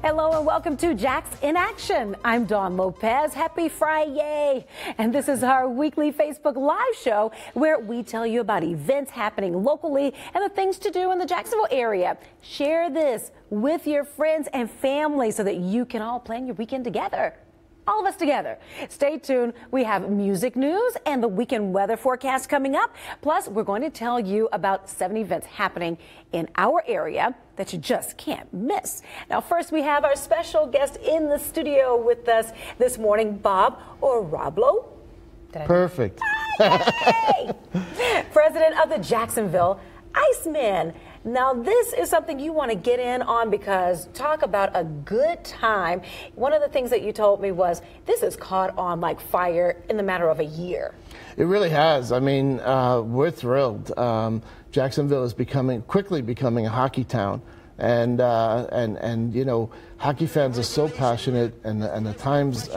Hello and welcome to JAX in Action. I'm Dawn Lopez. Happy Friday. And this is our weekly Facebook Live show where we tell you about events happening locally and the things to do in the Jacksonville area. Share this with your friends and family so that you can all plan your weekend together. All of us together. Stay tuned. We have music news and the weekend weather forecast coming up. Plus, we're going to tell you about 7 events happening in our area that you just can't miss. Now, first, we have our special guest in the studio with us this morning, Bob or Roblo. Perfect. President of the Jacksonville Icemen. Now, this is something you want to get in on because talk about a good time. One of the things that you told me was this has caught on like fire in the matter of a year. It really has. I mean, we're thrilled. Jacksonville is quickly becoming a hockey town. And you know, hockey fans are so passionate, and the times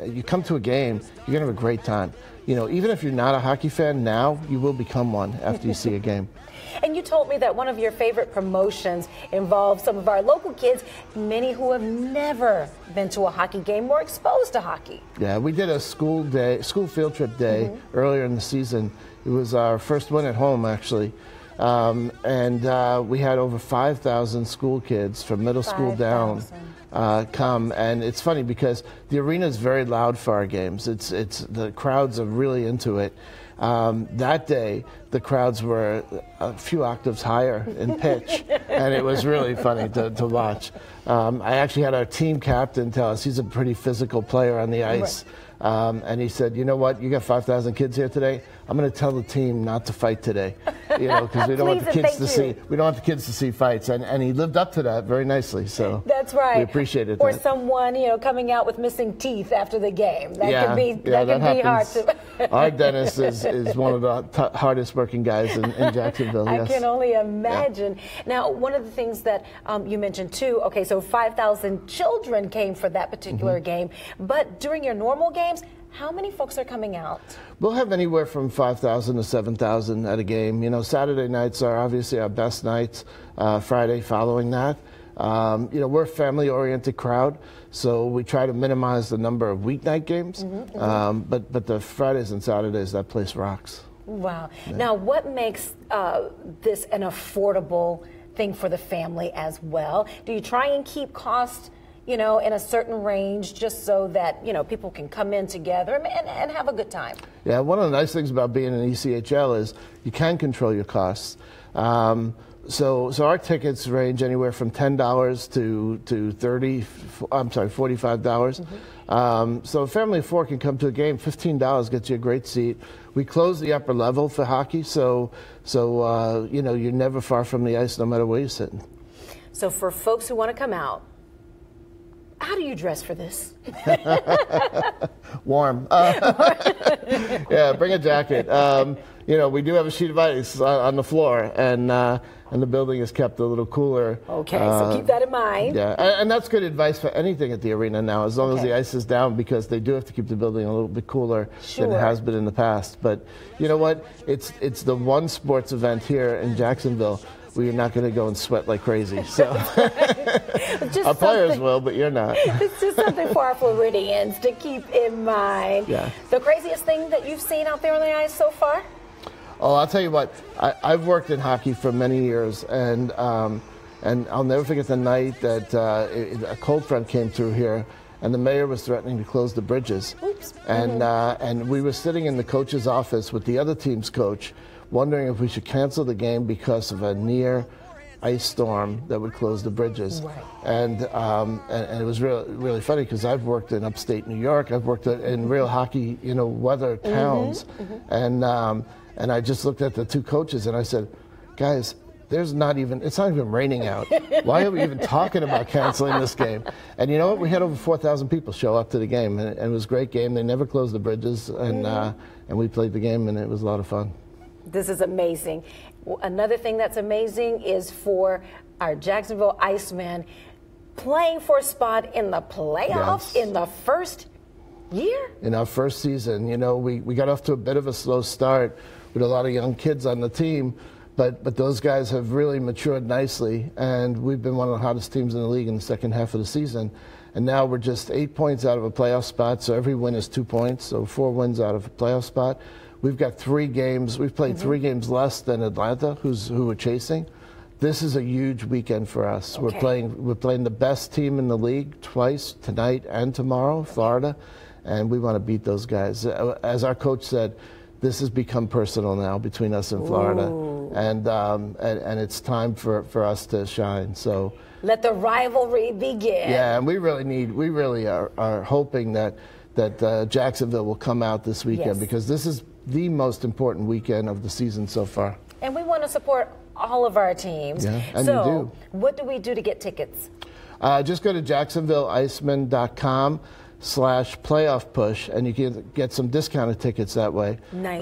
you come to a game, you're going to have a great time. You know, even if you're not a hockey fan now, you will become one after you see a game. And you told me that one of your favorite promotions involves some of our local kids, many who have never been to a hockey game or exposed to hockey. Yeah, we did a school field trip day earlier in the season. It was our first one at home, actually. We had over 5,000 school kids from middle school down come, and it's funny because the arena is very loud for our games. The crowds are really into it. That day, the crowds were a few octaves higher in pitch, and it was really funny to watch. I actually had our team captain tell us he's a pretty physical player on the ice. And he said, you know what, you got 5,000 kids here today. I'm going to tell the team not to fight today, you know, because we don't want the kids to see. We don't want the kids to see fights, and he lived up to that very nicely. So that's right. We appreciated or that. someone, you know, coming out with missing teeth after the game. That could be hard to. Our dentist is one of the hardest working guys in Jacksonville. Yes. I can only imagine. Yeah. Now, one of the things that you mentioned too. Okay, so 5,000 children came for that particular game, but during your normal games, how many folks are coming out? We'll have anywhere from 5,000 to 7,000 at a game. You know, Saturday nights are obviously our best nights. Friday following that. You know, we're a family-oriented crowd, so we try to minimize the number of weeknight games. But the Fridays and Saturdays, that place rocks. Wow. Yeah. Now, what makes this an affordable thing for the family as well? Do you try and keep costs, you know, in a certain range just so that, you know, people can come in together and have a good time? Yeah, one of the nice things about being in ECHL is you can control your costs. So our tickets range anywhere from $10 to $45. So a family of 4 can come to a game. $15 gets you a great seat. We close the upper level for hockey, so you know, you're never far from the ice no matter where you're sitting. So for folks who want to come out, how do you dress for this? Warm. Yeah, bring a jacket. You know, we do have a sheet of ice on the floor, and the building is kept a little cooler. Okay, so keep that in mind. Yeah, and that's good advice for anything at the arena now, as long as the ice is down, because they do have to keep the building a little bit cooler than it has been in the past. But you know what? It's the one sports event here in Jacksonville where you're not going to go and sweat like crazy. So our players will, but you're not. It's just something for our Floridians to keep in mind. Yeah. The craziest thing that you've seen out there on the ice so far? Oh, I'll tell you what. I've worked in hockey for many years, and I'll never forget the night that a cold front came through here, and the mayor was threatening to close the bridges. Oops. And we were sitting in the coach's office with the other team's coach, wondering if we should cancel the game because of a near ice storm that would close the bridges. Right. And it was really funny because I've worked in upstate New York. I've worked in real hockey, you know, weather towns, and I just looked at the two coaches and I said, guys, it's not even raining out. Why are we even talking about canceling this game? And you know what? We had over 4,000 people show up to the game, and it was a great game. They never closed the bridges, and we played the game, and it was a lot of fun. This is amazing. Another thing that's amazing is for our Jacksonville Icemen playing for a spot in the playoffs in the first year? In our first season. You know, we got off to a bit of a slow start with a lot of young kids on the team, But those guys have really matured nicely, and we've been one of the hottest teams in the league in the second half of the season. And now we're just 8 points out of a playoff spot, so every win is 2 points, so 4 wins out of a playoff spot. We've got 3 games. We've played 3 games less than Atlanta, who we're chasing. This is a huge weekend for us. Okay. We're playing the best team in the league twice, tonight and tomorrow, Florida, and we want to beat those guys. As our coach said, this has become personal now between us and Florida, and it's time for us to shine. So let the rivalry begin. Yeah, and we really are hoping that Jacksonville will come out this weekend, because this is the most important weekend of the season so far. And we want to support all of our teams. Yeah, and so you do. What do we do to get tickets? Just go to JacksonvilleIcemen.com/playoff push, and you can get some discounted tickets that way. Nice.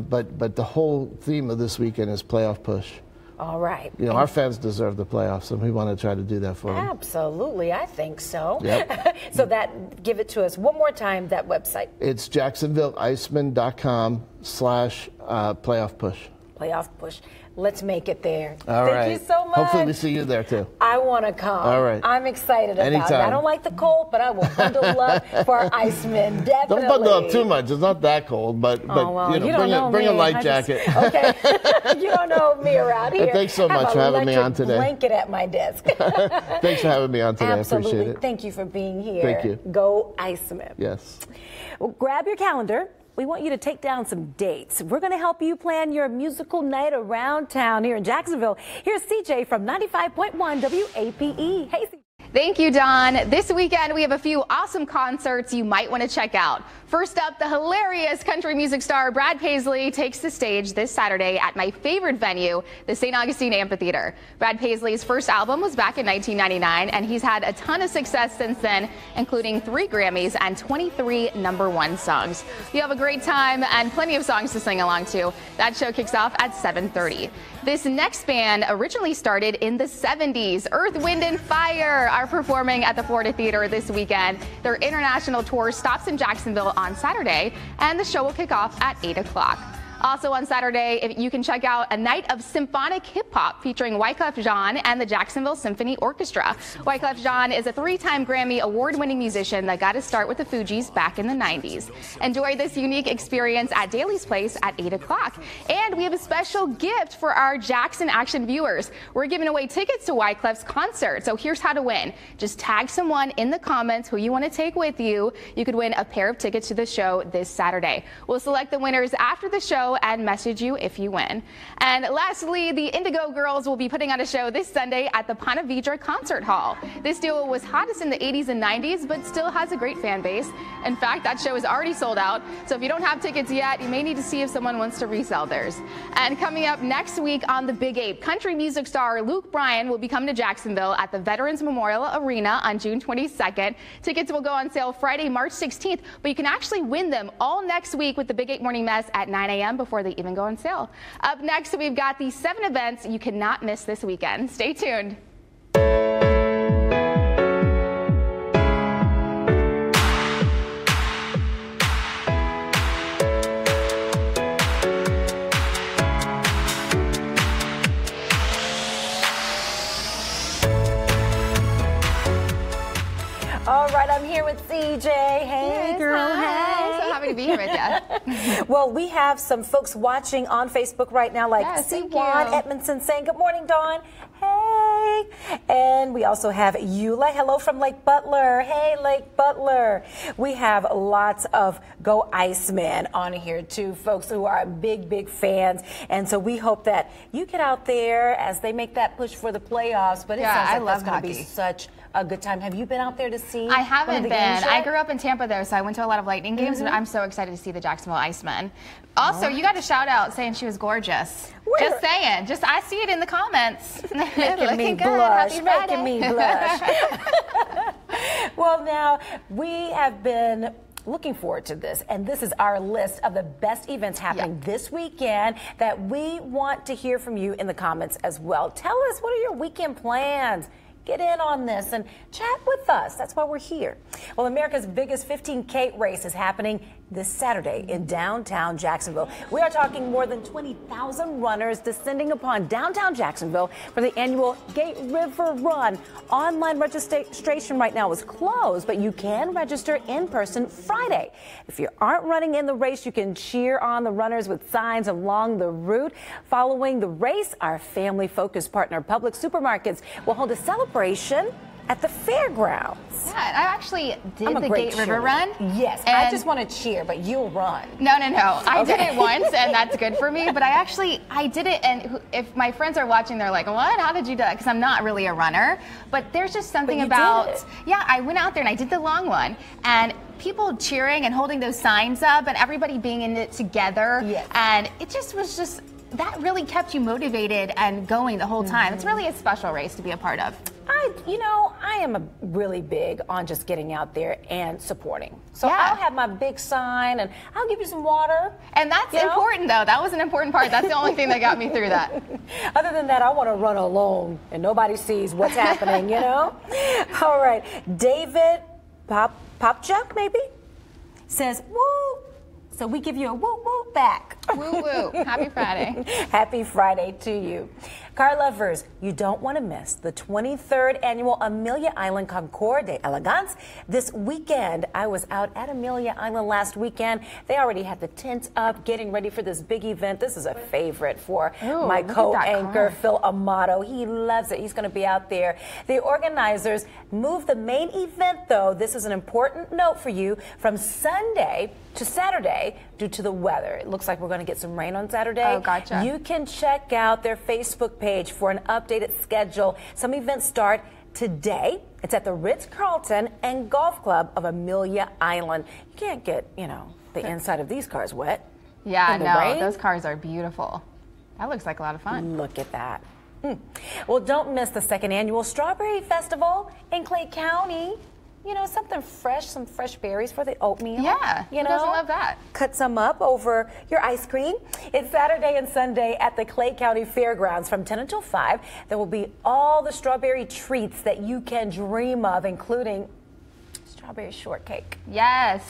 But the whole theme of this weekend is playoff push. All right. You know, our fans deserve the playoffs, and we want to try to do that for them. Absolutely, I think so. Yep. So give it to us one more time, that website. It's JacksonvilleIcemen.com/playoff push. Playoff push. Let's make it there. All right. Thank you so much. Hopefully we see you there too. I want to come. All right. I'm excited about it. Anytime. I don't like the cold, but I will bundle up for our Icemen. Definitely. Don't bundle up too much. It's not that cold, but you know, bring a light jacket. Okay. You don't know me around here. And thanks so much for having me on today. Blanket at my desk. Thanks for having me on today. Absolutely. I appreciate it. Thank you for being here. Thank you. Go Icemen. Yes. Well, grab your calendar. We want you to take down some dates. We're going to help you plan your musical night around town here in Jacksonville. Here's CJ from 95.1 WAPE. Hey, CJ. Thank you, Dawn. This weekend, we have a few awesome concerts you might want to check out. First up, the hilarious country music star Brad Paisley takes the stage this Saturday at my favorite venue, the St. Augustine Amphitheater. Brad Paisley's first album was back in 1999, and he's had a ton of success since then, including 3 Grammys and 23 #1 songs. You'll have a great time and plenty of songs to sing along to. That show kicks off at 7:30. This next band originally started in the 70s. Earth, Wind & Fire are performing at the Florida Theater this weekend. Their international tour stops in Jacksonville on Saturday, and the show will kick off at 8 o'clock. Also on Saturday, you can check out a night of symphonic hip-hop featuring Wyclef Jean and the Jacksonville Symphony Orchestra. Wyclef Jean is a 3-time Grammy award-winning musician that got his start with the Fugees back in the 90s. Enjoy this unique experience at Daly's Place at 8 o'clock. And we have a special gift for our JAX in Action viewers. We're giving away tickets to Wyclef's concert. So here's how to win. Just tag someone in the comments who you want to take with you. You could win a pair of tickets to the show this Saturday. We'll select the winners after the show and message you if you win. And lastly, the Indigo Girls will be putting on a show this Sunday at the Ponte Vedra Concert Hall. This duo was hottest in the 80s and 90s, but still has a great fan base. In fact, that show is already sold out, so if you don't have tickets yet, you may need to see if someone wants to resell theirs. And coming up next week on The Big Ape, country music star Luke Bryan will be coming to Jacksonville at the Veterans Memorial Arena on June 22nd. Tickets will go on sale Friday, March 16th, but you can actually win them all next week with the Big Ape Morning Mess at 9 a.m. before they even go on sale. Up next, we've got the 7 events you cannot miss this weekend. Stay tuned. All right, I'm here with CJ. Hey, Yes, girl. hi. Hey. So happy to be here with you. Well, we have some folks watching on Facebook right now, like Yes, thank Siwan you. Edmondson saying, good morning, Dawn. Hey. And we also have Eula. Hello from Lake Butler. Hey, Lake Butler. We have lots of Go Icemen on here, too, folks who are big, big fans. And so we hope that you get out there as they make that push for the playoffs. But it Yeah, sounds I like love that's going to be hockey. such a good time. Have you been out there to see? I haven't been. I grew up in Tampa, though, so I went to a lot of Lightning games, and I'm so excited to see the Jacksonville Icemen. Also, you got a shout out saying she was gorgeous. Where? Just saying. Just I see it in the comments. Making me Looking good. blush. Happy Making me Friday. blush. Well, now, we have been looking forward to this, and this is our list of the best events happening this weekend that we want to hear from you in the comments as well. Tell us, what are your weekend plans? Get in on this and chat with us. That's why we're here. Well, America's biggest 15K race is happening this Saturday in downtown Jacksonville. We are talking more than 20,000 runners descending upon downtown Jacksonville for the annual Gate River Run. Online registration right now is closed, but you can register in person Friday. If you aren't running in the race, you can cheer on the runners with signs along the route. Following the race, our family-focused partner Publix Supermarkets will hold a celebration at the fairgrounds. Yeah, I actually did the Gate River Run. Yes, I just want to cheer, but you'll run. No. I did it once, and that's good for me. But I did it, and if my friends are watching, they're like, "What? How did you do that?" Because I'm not really a runner. But there's just something about, yeah, I went out there and I did the long one, and people cheering and holding those signs up, and everybody being in it together. Yes. And it just was that really kept you motivated and going the whole time. It's really a special race to be a part of. I am really big on just getting out there and supporting. So Yeah. I'll have my big sign and I'll give you some water. And that's important, though. That was an important part. That's the only thing that got me through that. Other than that, I want to run alone and nobody sees what's happening, All right. David Popchuk, maybe, says, woo. So we give you a woo woo back. Woo woo. Happy Friday. Happy Friday to you. Car lovers, you don't want to miss the 23rd annual Amelia Island Concours de Elegance this weekend. I was out at Amelia Island last weekend. They already had the tents up, getting ready for this big event. This is a favorite for my co-anchor, Phil Amato. He loves it. He's going to be out there. The organizers moved the main event, though. This is an important note for you, from Sunday to Saturday due to the weather. It looks like we're going to get some rain on Saturday. Oh, gotcha. You can check out their Facebook page for an updated schedule. Some events start today. It's at the Ritz-Carlton and Golf Club of Amelia Island. You can't get, the inside of these cars wet. Yeah, in the no, rain. those cars are beautiful. That looks like a lot of fun. Look at that. Well, don't miss the second annual Strawberry Festival in Clay County. Something fresh, some fresh berries for the oatmeal. Yeah, who doesn't love that? Cut some up over your ice cream. It's Saturday and Sunday at the Clay County Fairgrounds from 10 until 5. There will be all the strawberry treats that you can dream of, including strawberry shortcake. Yes.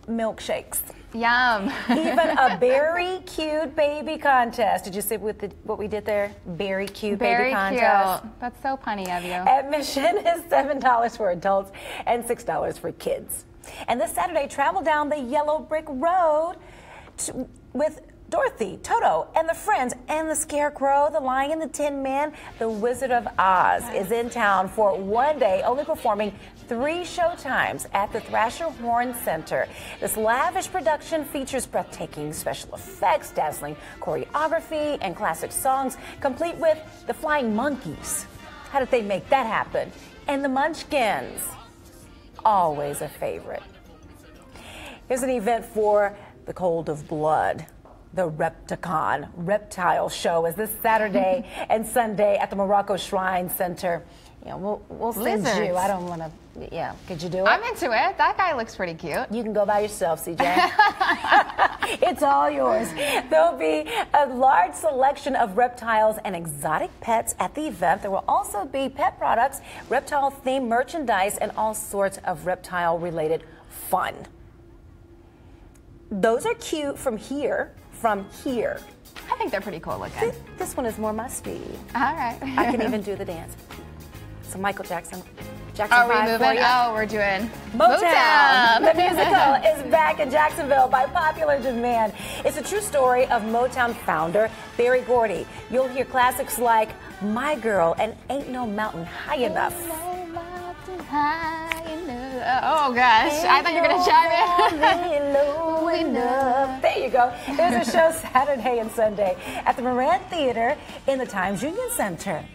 Milkshakes. Yum. Even a very cute baby contest. Did you see what we did there? Very cute baby contest. Very cute. That's so punny of you. Admission is $7 for adults and $6 for kids. And this Saturday, travel down the yellow brick road with Dorothy, Toto, and the Friends, and the Scarecrow, the Lion, the Tin Man. The Wizard of Oz is in town for one day, only performing 3 showtimes at the Thrasher Horn Center. This lavish production features breathtaking special effects, dazzling choreography, and classic songs, complete with the Flying Monkeys. How did they make that happen? And the Munchkins, always a favorite. Here's an event for the Cold of Blood. The Repticon Reptile Show is this Saturday and Sunday at the Morocco Shrine Center. We'll send you. I don't want to. Yeah, could you do it? I'm into it. That guy looks pretty cute. You can go by yourself, CJ. It's all yours. There'll be a large selection of reptiles and exotic pets at the event. There will also be pet products, reptile-themed merchandise, and all sorts of reptile-related fun. Those are cute from here. I think they're pretty cool looking. This one is more my speed. All right. I can even do the dance. So Michael Jackson. Are we moving? Oh, we're doing Motown. The musical is back in Jacksonville by popular demand. It's a true story of Motown founder Berry Gordy. You'll hear classics like My Girl and Ain't No Mountain High Enough. Oh gosh, I thought you were going to chime in. There you go. There's a show Saturday and Sunday at the Moran Theater in the Times Union Center.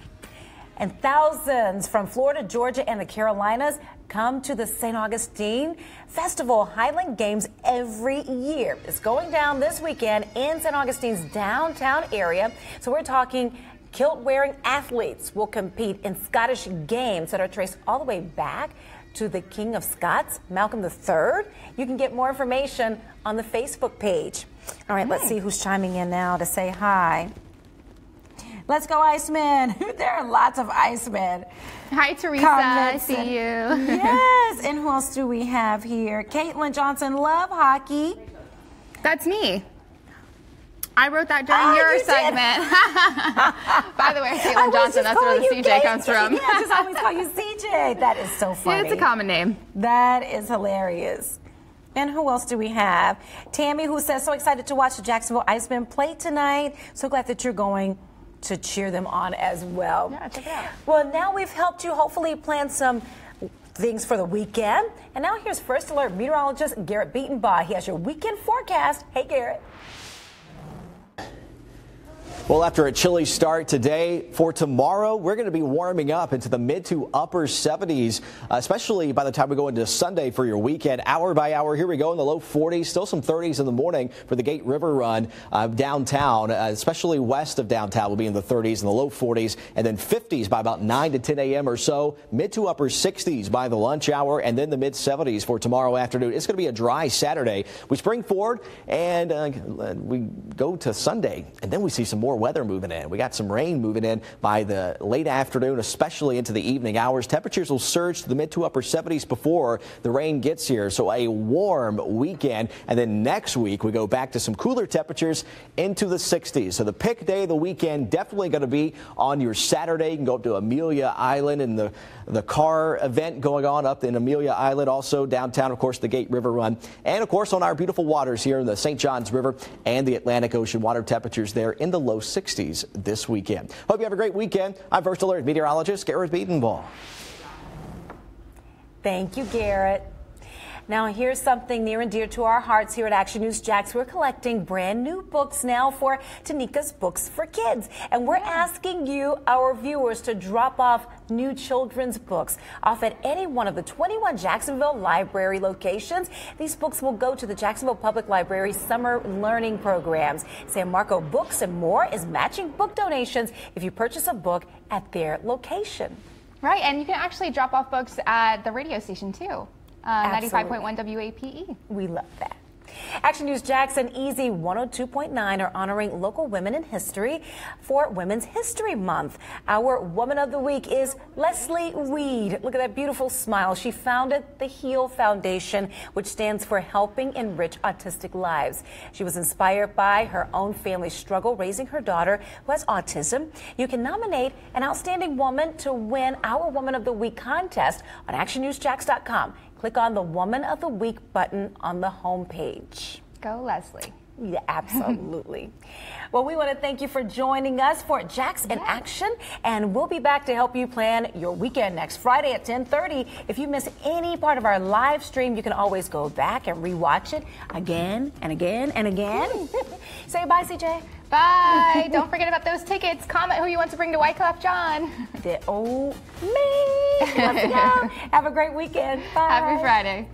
And thousands from Florida, Georgia, and the Carolinas come to the St. Augustine Festival Highland Games every year. It's going down this weekend in St. Augustine's downtown area. So we're talking kilt-wearing athletes will compete in Scottish games that are traced all the way back to the King of Scots, Malcolm III. You can get more information on the Facebook page. All right, let's see who's chiming in now to say hi. Let's go, Icemen. There are lots of Icemen. Hi, Teresa. I see you. Yes. And who else do we have here? Caitlin Johnson, love hockey. That's me. I wrote that during your segment. By the way, Caitlin Johnson, that's where the CJ comes from. Yeah, I just always call you CJ. That is so funny. Yeah, it's a common name. That is hilarious. And who else do we have? Tammy, who says, so excited to watch the Jacksonville Icemen play tonight. So glad that you're going to cheer them on as well. Yeah, check it out. Well, now we've helped you hopefully plan some things for the weekend. And now here's First Alert meteorologist Garrett Beatonbaugh. He has your weekend forecast. Hey, Garrett. Well, after a chilly start today, for tomorrow, we're going to be warming up into the mid to upper 70s, especially by the time we go into Sunday for your weekend. Hour by hour, here we go in the low 40s, still some 30s in the morning for the Gate River Run downtown, especially west of downtown will be in the 30s and the low 40s, and then 50s by about 9 to 10 a.m. or so, mid to upper 60s by the lunch hour, and then the mid 70s for tomorrow afternoon. It's going to be a dry Saturday. We spring forward and we go to Sunday, and then we see some more weather moving in. We got some rain moving in by the late afternoon, especially into the evening hours. Temperatures will surge to the mid to upper 70s before the rain gets here. So a warm weekend. And then next week, we go back to some cooler temperatures into the 60s. So the pick day of the weekend definitely going to be on your Saturday. You can go up to Amelia Island and the car event going on up in Amelia Island. Also downtown, of course, the Gate River Run. And of course, on our beautiful waters here in the St. Johns River and the Atlantic Ocean, water temperatures there in the low 60s this weekend. Hope you have a great weekend. I'm First Alert meteorologist Garrett Beatonbaugh. Thank you, Garrett. Now, here's something near and dear to our hearts here at Action News Jax. We're collecting brand new books now for Tanika's Books for Kids. And we're asking you, our viewers, to drop off new children's books off at any one of the 21 Jacksonville library locations. These books will go to the Jacksonville Public Library summer learning programs. San Marco Books and More is matching book donations if you purchase a book at their location. Right, and you can actually drop off books at the radio station, too. 95.1 WAPE. We love that. Action News Jax and Easy 102.9 are honoring local women in history for Women's History Month. Our Woman of the Week is Leslie Weed. Look at that beautiful smile. She founded the HEAL Foundation, which stands for Helping Enrich Autistic Lives. She was inspired by her own family struggle raising her daughter who has autism. You can nominate an outstanding woman to win our Woman of the Week contest on actionnewsjax.com. Click on the Woman of the Week button on the homepage. Go, Leslie. Yeah, absolutely. Well, we want to thank you for joining us for Jax in Action, and we'll be back to help you plan your weekend next Friday at 10:30. If you miss any part of our live stream, you can always go back and rewatch it again and again and again. Say bye, CJ. Bye. Don't forget about those tickets. Comment who you want to bring to Wyclef, John. Oh, me. Let's go. Have a great weekend. Bye. Happy Friday.